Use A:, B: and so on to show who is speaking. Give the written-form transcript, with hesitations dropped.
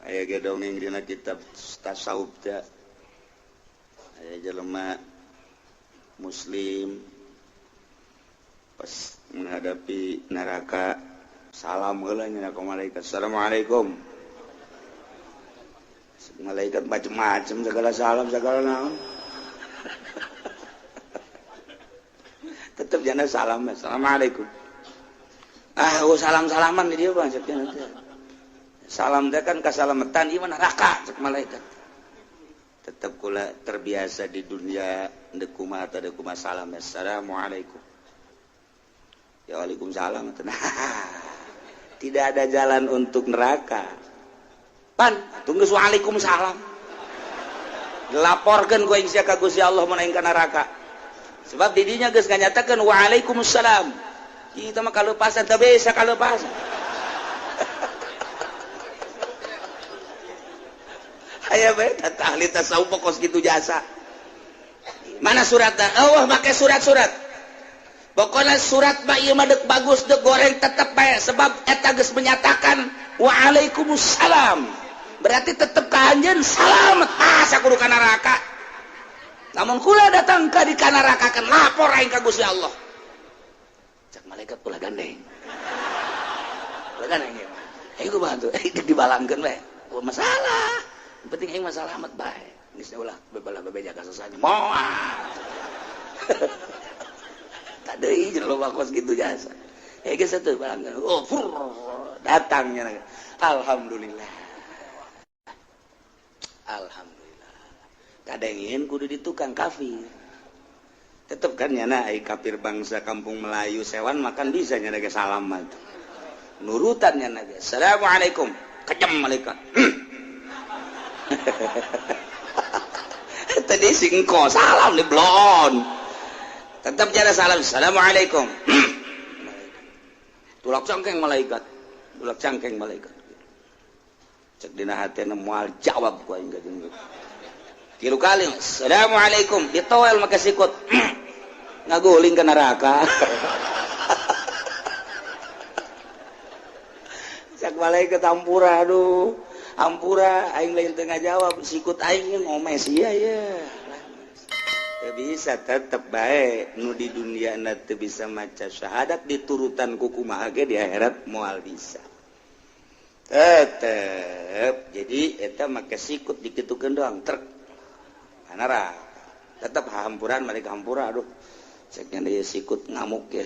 A: aya ge dongeng dina kitab tasawuf teh aya jelema muslim pas menghadapi neraka salam heula nya ka malaikat, assalamualaikum. Malaikat macam-macam segala salam segala naon. Tetep jana salam, assalamualaikum. Salam-salaman di dieu Bang cek nanti. Salam teh kan kasalamatan ieu neraka cek malaikat. Tetep kula terbiasa di dunia deuk kumaha teh deuk kumaha salam, assalamualaikum. Ya waalaikumsalam. Tidak ada jalan untuk neraka. Pan, tunggu waalaikumsalam. Laporkeun ku aing sia ka Gusti Allah mun aing ka neraka. Sebab di dinya geus nganyatakeun waalaikumsalam. Ieu mah kaleupasan teu bisa kaleupasan. Aya bae ahli tasawuf pokos kitu jasa. Mana suratna? Allah make surat-surat. Pokoknya surat mah ieu mah deuk bagus deuk goreng tetep bae sebab eta geus menyatakan waalaikumsalam. Berarti tetep ka anjeun salamet asa kudu ka neraka. Namun kula datang ka di neraka kan lapor aing ka Gusti Allah. Cak malaikat kula gandeng. Kula gandeng ieu mah. Aing ku bantu, dibalangkeun we. Masalah. Yang penting aing mah salamet bae. Geus ulah bebalah bebeja ka sasana. Moal. Tadi jero bakos gitu jasa. Geus atuh balangkeun. Oh, datangnya. Alhamdulillah. Alhamdulillah. Kadengin kudu di tukang kafir. Tetep kan nyana ai kafir bangsa kampung Melayu sewan makan bisa nyana ge salam mah. Nurutan nyana ge. Assalamualaikum. Kejem malaikat. Tadi singko salam di blon. Tetap cara salam. Assalamualaikum. Tulak cangkeng malaikat. Tulak cangkeng malaikat. Cek dina hatena moal jawab ku aing jeung. Kilu kali. Assalamualaikum. Ditowel make sikut. Ngaguling ke neraka. Cek malaikat ampura aduh. Ampura aing lain teu ngajawab sikut aing ngomeh sia ya. Bisa tetep baik nu di dunia nanti bisa maca syahadat diturutan kukumaha ge di akhirat moal bisa tetep. Jadi eta make sikut dikitukeun doang trek neraka tetep hampuran mereka hampura aduh ceknya dia sikut ngamuk ya